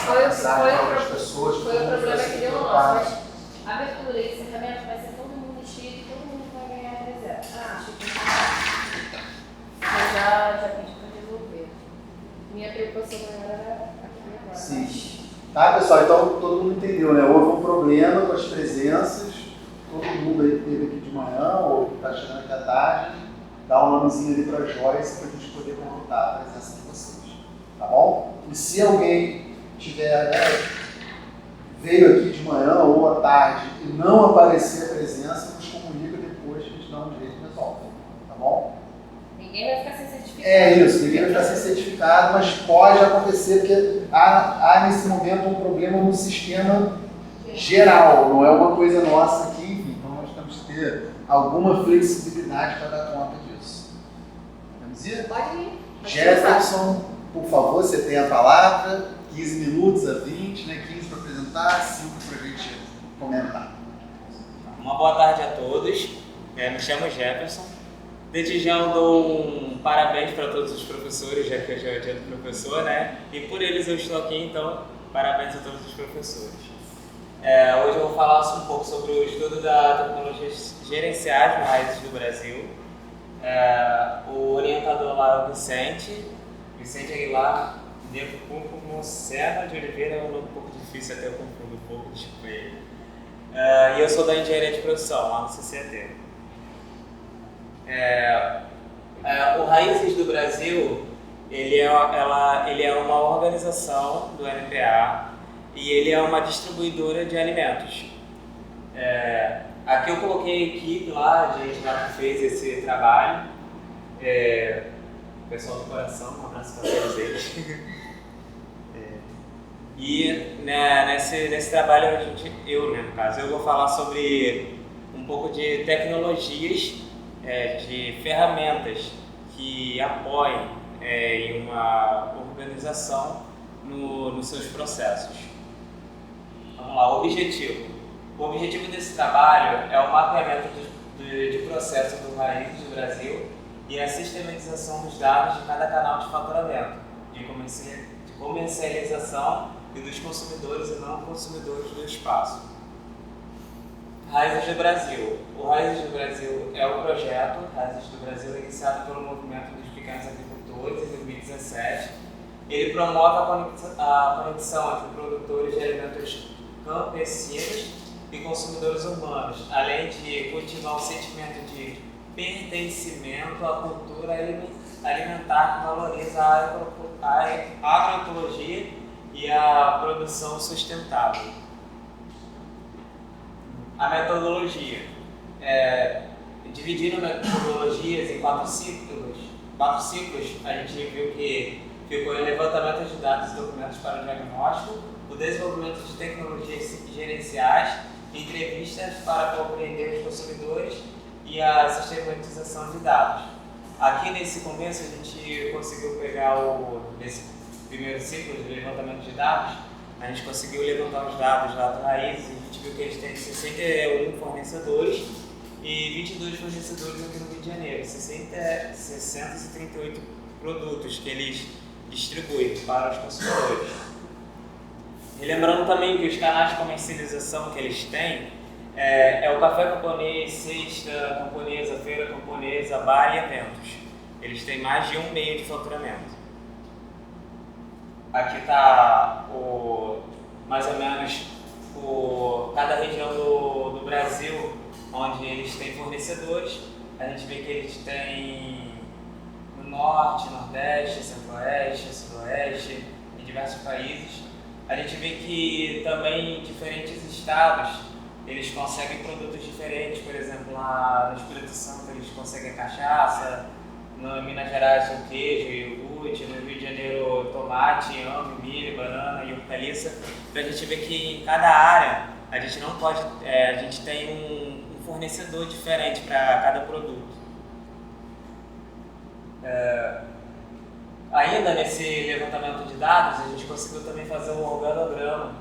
passar mensagem para outras pessoas. Foi o problema que deu no nosso. Abertura e encerramento vai ser todo mundo inscrito e todo mundo vai ganhar reserva. Eu já pedi para resolver. Minha preocupação maior era aqui agora. Sim. Tá, pessoal? Então todo mundo entendeu, né? Houve um problema com as presenças. Todo mundo aí que esteve aqui de manhã ou está chegando aqui à tarde, dá um nomezinho ali para a Joyce para a gente poder contar a presença de vocês. Tá bom? E se alguém tiver, veio aqui de manhã ou à tarde e não aparecer a presença, nos comunica depois que a gente dá um jeito e resolve. Tá bom? Ninguém vai ficar sem certificado. É isso, ninguém vai ficar sem certificado, mas pode acontecer porque há nesse momento um problema no sistema geral, não é uma coisa nossa aqui, enfim, então nós temos que ter alguma flexibilidade para dar conta disso. Vamos ir? Pode ir. Jefferson, por favor, você tem a palavra, 15 minutos a 20, né? 15 para apresentar, 5 para a gente comentar. Uma boa tarde a todos, me chamo Jefferson. Desde já eu dou um parabéns para todos os professores, já que hoje é o dia do professor, né? E por eles eu estou aqui, então parabéns a todos os professores. Hoje eu vou falar um pouco sobre o estudo da tecnologias gerenciais no Raízes do Brasil. O orientador lá é o Vicente Aguilar, devo como Serra de Oliveira, é um nome um pouco difícil, até eu confundo um pouco, desculpa aí. E eu sou da Engenharia de Produção, lá no CCAT. O Raízes do Brasil, ele é uma organização do NPA e ele é uma distribuidora de alimentos. Aqui eu coloquei a equipe lá, a gente já fez esse trabalho. Pessoal do coração, um abraço para todos eles. E nesse trabalho, no caso, eu vou falar sobre um pouco de tecnologias, de ferramentas que apoiem em uma organização nos seus processos. Vamos lá, o objetivo. O objetivo desse trabalho é o mapeamento de processo do Raízes do Brasil e a sistematização dos dados de cada canal de faturamento, de comercialização e dos consumidores e não consumidores do espaço. Raízes do Brasil. O Raízes do Brasil é o projeto Raízes do Brasil iniciado pelo Movimento dos Pequenos Agricultores em 2017. Ele promove a conexão entre produtores de alimentos campesinos e consumidores urbanos, além de cultivar um sentimento de pertencimento à cultura alimentar que valoriza a agroecologia e a produção sustentável. A metodologia. Dividindo metodologias em 4 ciclos, a gente viu que ficou o levantamento de dados e documentos para o diagnóstico, o desenvolvimento de tecnologias gerenciais, entrevistas para compreender os consumidores e a sistematização de dados. Aqui nesse começo a gente conseguiu pegar nesse primeiro ciclo de levantamento de dados, a gente conseguiu levantar os dados lá do Raízes e a gente viu que eles têm 61 fornecedores e 22 fornecedores aqui no Rio de Janeiro, 638 produtos que eles distribuem para os consumidores. E lembrando também que os canais de comercialização que eles têm é o café camponês, cesta camponesa, feira camponesa, bar e eventos. Eles têm mais de um meio de faturamento. Aqui está mais ou menos cada região do Brasil onde eles têm fornecedores. A gente vê que eles têm no Norte, Nordeste, Centro-Oeste, Sudoeste, em diversos países. A gente vê que também em diferentes estados eles conseguem produtos diferentes, por exemplo, lá no Espírito Santo eles conseguem cachaça, no Minas Gerais o queijo e iogurte, no Rio de Janeiro tomate, inhame, milho, banana e hortaliça. Então a gente vê que em cada área a gente não pode, a gente tem um fornecedor diferente para cada produto. Ainda nesse levantamento de dados, a gente conseguiu também fazer um organograma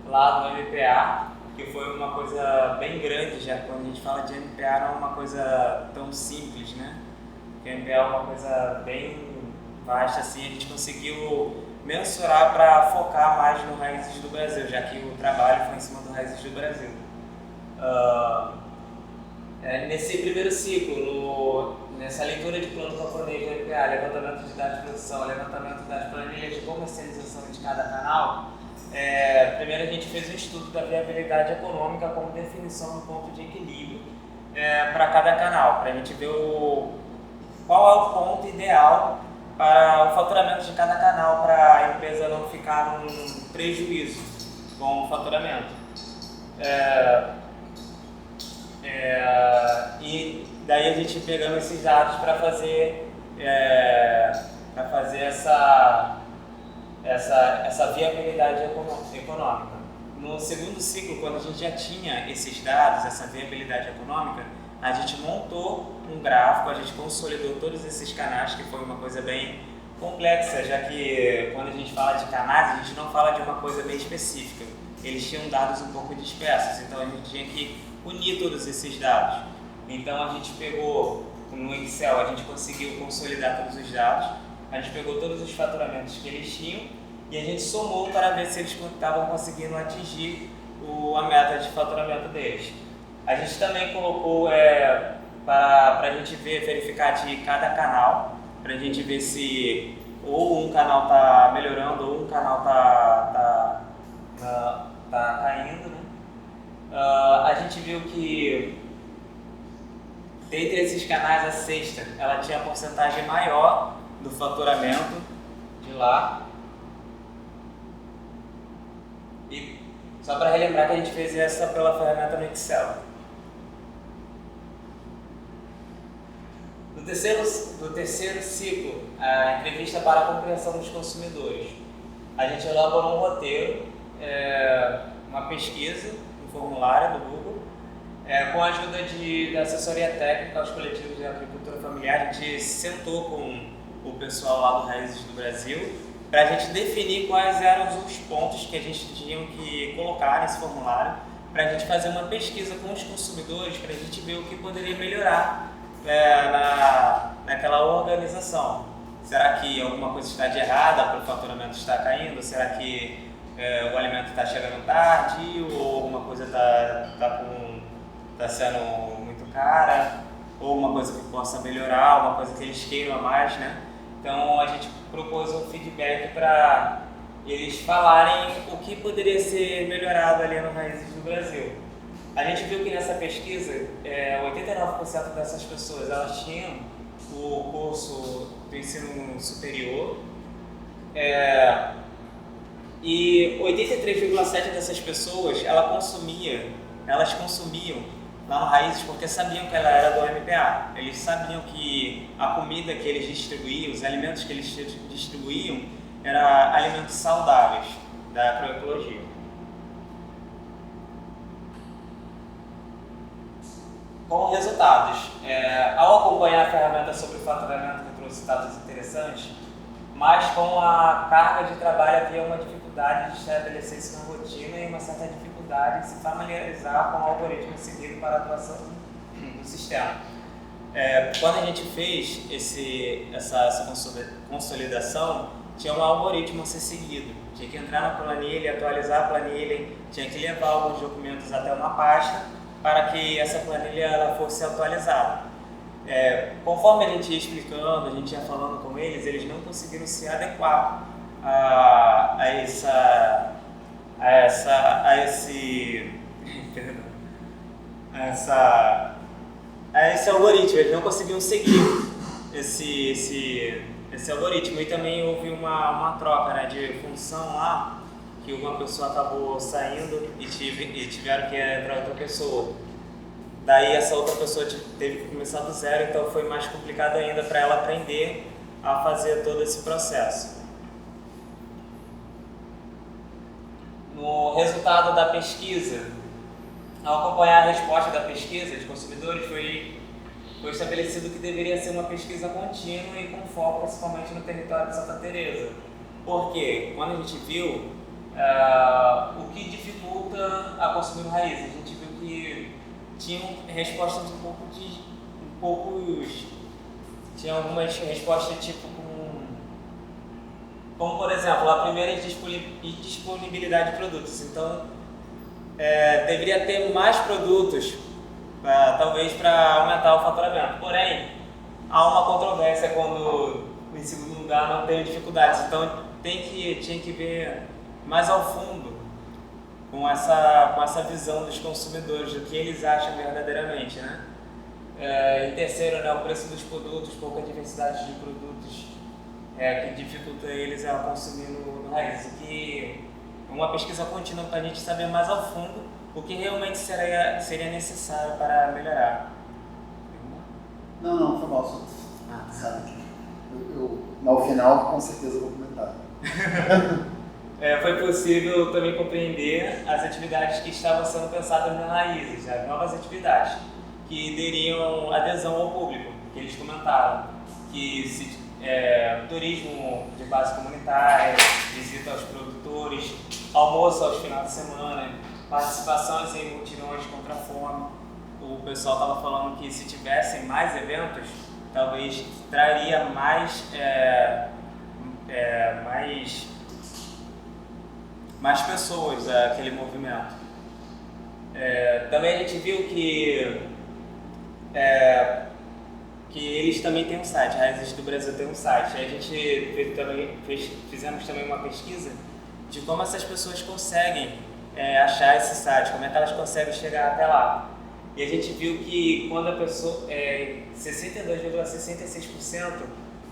lá do MPA, que foi uma coisa bem grande, já quando a gente fala de MPA não é uma coisa tão simples, né? Porque MPA é uma coisa bem vasta, assim, a gente conseguiu mensurar para focar mais no Raízes do Brasil, já que o trabalho foi em cima do Raízes do Brasil. Nesse primeiro ciclo, nessa leitura de plano camponês do MPA, levantamento de dados de produção, levantamento das planilhas de comercialização de cada canal, primeiro a gente fez um estudo da viabilidade econômica como definição do ponto de equilíbrio para cada canal, para a gente ver qual é o ponto ideal para o faturamento de cada canal, para a empresa não ficar num prejuízo com o faturamento. E daí a gente pegando esses dados para fazer essa viabilidade econômica. No segundo ciclo, quando a gente já tinha esses dados, essa viabilidade econômica, a gente montou um gráfico, a gente consolidou todos esses canais, que foi uma coisa bem complexa, já que quando a gente fala de canais, a gente não fala de uma coisa bem específica. Eles tinham dados um pouco dispersos, então a gente tinha que unir todos esses dados. Então a gente pegou no Excel, a gente conseguiu consolidar todos os dados, a gente pegou todos os faturamentos que eles tinham e a gente somou para ver se eles estavam conseguindo atingir a meta de faturamento deles. A gente também colocou para a gente verificar de cada canal, para a gente ver se ou um canal está melhorando ou um canal está caindo, né? A gente viu que dentre esses canais a sexta ela tinha a porcentagem maior do faturamento de lá. E só para relembrar que a gente fez essa pela ferramenta no Excel. No terceiro ciclo, a entrevista para a compreensão dos consumidores. A gente elaborou um roteiro, uma pesquisa, um formulário do Google, com a ajuda da assessoria técnica aos coletivos de agricultura familiar. A gente sentou com o pessoal lá do Raízes do Brasil para a gente definir quais eram os pontos que a gente tinha que colocar nesse formulário, para a gente fazer uma pesquisa com os consumidores, para a gente ver o que poderia melhorar naquela organização. Será que alguma coisa está de errada para o faturamento estar caindo? Será que o alimento está chegando tarde ou alguma coisa está sendo muito cara, ou uma coisa que possa melhorar, uma coisa que eles queiram a mais, né? Então a gente propôs um feedback para eles falarem o que poderia ser melhorado ali no Raízes do Brasil. A gente viu que nessa pesquisa, 89% dessas pessoas elas tinham o curso do ensino superior, e 83,7% dessas pessoas elas consumiam lá no Raízes porque sabiam que ela era do MPA. Eles sabiam que a comida que eles distribuíam, os alimentos que eles distribuíam, eram alimentos saudáveis da agroecologia. Com resultados, ao acompanhar a ferramenta sobre o faturamento, que trouxe dados interessantes, mas com a carga de trabalho havia uma dificuldade de estabelecer isso na rotina e uma certa dificuldade de se familiarizar com o algoritmo seguido para a atuação do sistema. Quando a gente fez essa consolidação, tinha um algoritmo a ser seguido. Tinha que entrar na planilha, atualizar a planilha, tinha que levar alguns documentos até uma pasta para que essa planilha ela fosse atualizada. Conforme a gente ia explicando, a gente ia falando com eles não conseguiram se adequar a esse algoritmo. Eles não conseguiam seguir esse algoritmo, e também houve uma troca, né, de função lá, que uma pessoa acabou saindo e tiveram que entrar outra pessoa. Daí essa outra pessoa teve que começar do zero, então foi mais complicado ainda para ela aprender a fazer todo esse processo. No resultado da pesquisa, ao acompanhar a resposta da pesquisa de consumidores, foi estabelecido que deveria ser uma pesquisa contínua e com foco principalmente no território de Santa Teresa. Porque quando a gente viu o que dificulta a consumir raízes, a gente viu que tinham respostas tinha algumas respostas tipo Como, por exemplo, a primeira indisponibilidade de produtos. Então, deveria ter mais produtos, talvez para aumentar o faturamento. Porém, há uma controvérsia quando, em segundo lugar, não tem dificuldades. Então, tinha que ver mais ao fundo com essa visão dos consumidores, do que eles acham verdadeiramente, né? Em terceiro, né, o preço dos produtos, pouca diversidade de produtos que dificulta eles a consumir no raiz. O que uma pesquisa contínua para a gente saber mais ao fundo o que realmente seria necessário para melhorar. Não, foi mal. Sabe? No final, com certeza, vou comentar. Foi possível também compreender as atividades que estavam sendo pensadas nas raízes, as novas atividades que dariam adesão ao público, que eles comentaram, que turismo de base comunitária, visita aos produtores, almoço aos finais de semana, participações em mutirões contra a fome. O pessoal estava falando que se tivessem mais eventos, talvez traria mais pessoas àquele movimento. Também a gente viu que eles também têm um site, Raízes do Brasil tem um site. A gente fizemos também uma pesquisa de como essas pessoas conseguem achar esse site, como é que elas conseguem chegar até lá. E a gente viu que quando a pessoa, 62,66%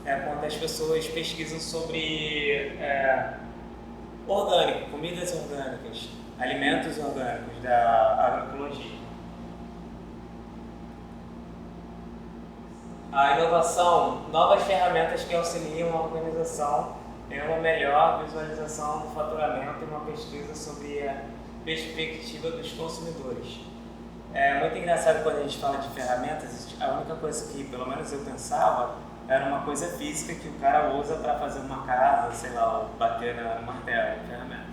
quando as pessoas pesquisam sobre orgânico, comidas orgânicas, alimentos orgânicos da agroecologia. A inovação, novas ferramentas que auxiliam a organização em uma melhor visualização do faturamento e uma pesquisa sobre a perspectiva dos consumidores. É muito engraçado quando a gente fala de ferramentas, a única coisa que pelo menos eu pensava era uma coisa física que o cara usa para fazer uma casa, sei lá, bater no martelo, ferramenta.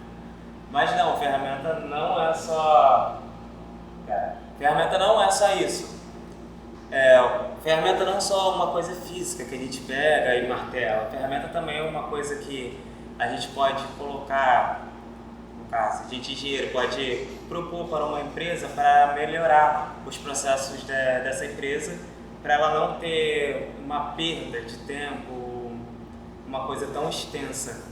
Mas não, ferramenta não é só isso. Ferramenta não é só uma coisa física que a gente pega e martela. Ferramenta também é uma coisa que a gente pode colocar, no caso, a gente engenheiro pode propor para uma empresa para melhorar os processos dessa empresa, para ela não ter uma perda de tempo, uma coisa tão extensa.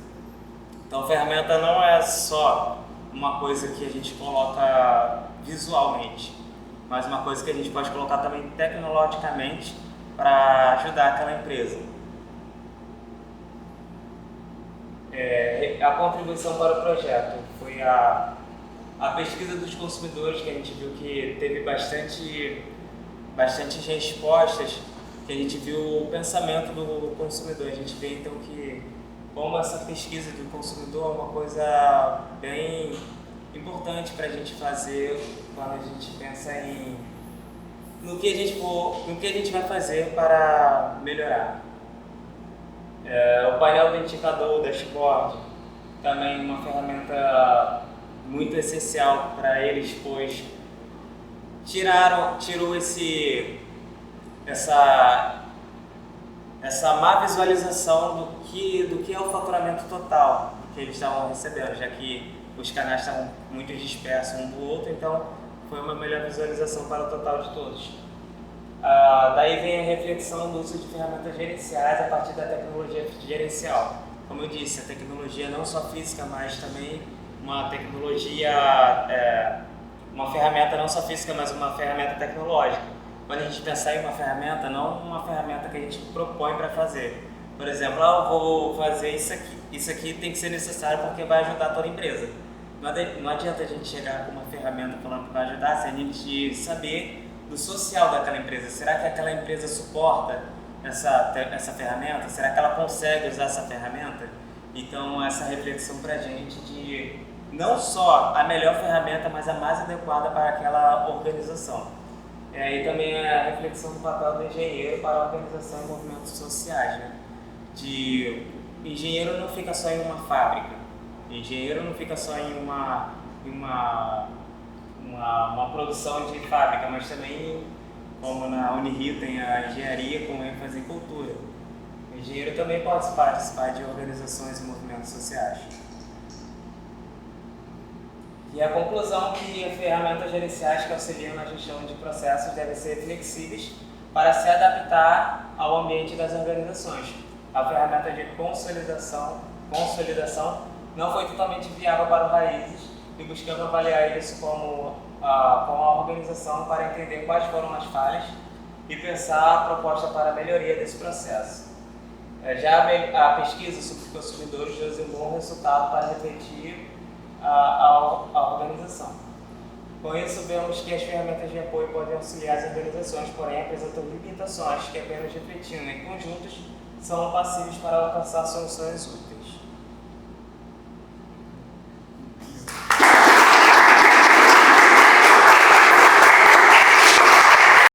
Então, ferramenta não é só uma coisa que a gente coloca visualmente, mas uma coisa que a gente pode colocar também tecnologicamente para ajudar aquela empresa. A contribuição para o projeto foi a pesquisa dos consumidores, que a gente viu que teve bastantes respostas, que a gente viu o pensamento do consumidor. A gente vê então que como essa pesquisa do consumidor é uma coisa bem importante para a gente fazer quando a gente pensa no que a gente vai fazer para melhorar. O painel do indicador, o dashboard, também uma ferramenta muito essencial para eles, pois tirou essa má visualização do que é o faturamento total que eles estavam recebendo, já que os canais estavam muito dispersos um do outro, então foi uma melhor visualização para o total de todos. Daí vem a reflexão do uso de ferramentas gerenciais a partir da tecnologia gerencial. Como eu disse, a tecnologia não só física, mas também uma tecnologia, uma ferramenta não só física, mas uma ferramenta tecnológica. Quando a gente pensar em uma ferramenta, não uma ferramenta que a gente propõe para fazer. Por exemplo, eu vou fazer isso aqui tem que ser necessário porque vai ajudar toda a empresa. Não adianta a gente chegar com uma ferramenta falando que vai ajudar se a gente saber do social daquela empresa. Será que aquela empresa suporta essa ferramenta? Será que ela consegue usar essa ferramenta? Então, essa reflexão para a gente de não só a melhor ferramenta, mas a mais adequada para aquela organização. E também a reflexão do papel do engenheiro para a organização e movimentos sociais, né? Engenheiro não fica só em uma fábrica, engenheiro não fica só em uma produção de fábrica, mas também, como na Unirio tem a engenharia com ênfase em cultura. O engenheiro também pode participar de organizações e movimentos sociais. E a conclusão que ferramentas gerenciais que auxiliam na gestão de processos devem ser flexíveis para se adaptar ao ambiente das organizações. A ferramenta de consolidação não foi totalmente viável para o Raízes e buscamos avaliar isso com a organização para entender quais foram as falhas e pensar a proposta para a melhoria desse processo. Já a pesquisa sobre os consumidores deu um bom resultado para refletir a organização. Com isso, vemos que as ferramentas de apoio podem auxiliar as organizações, porém apresentam limitações que, apenas refletindo em conjuntos, são passíveis para alcançar soluções úteis.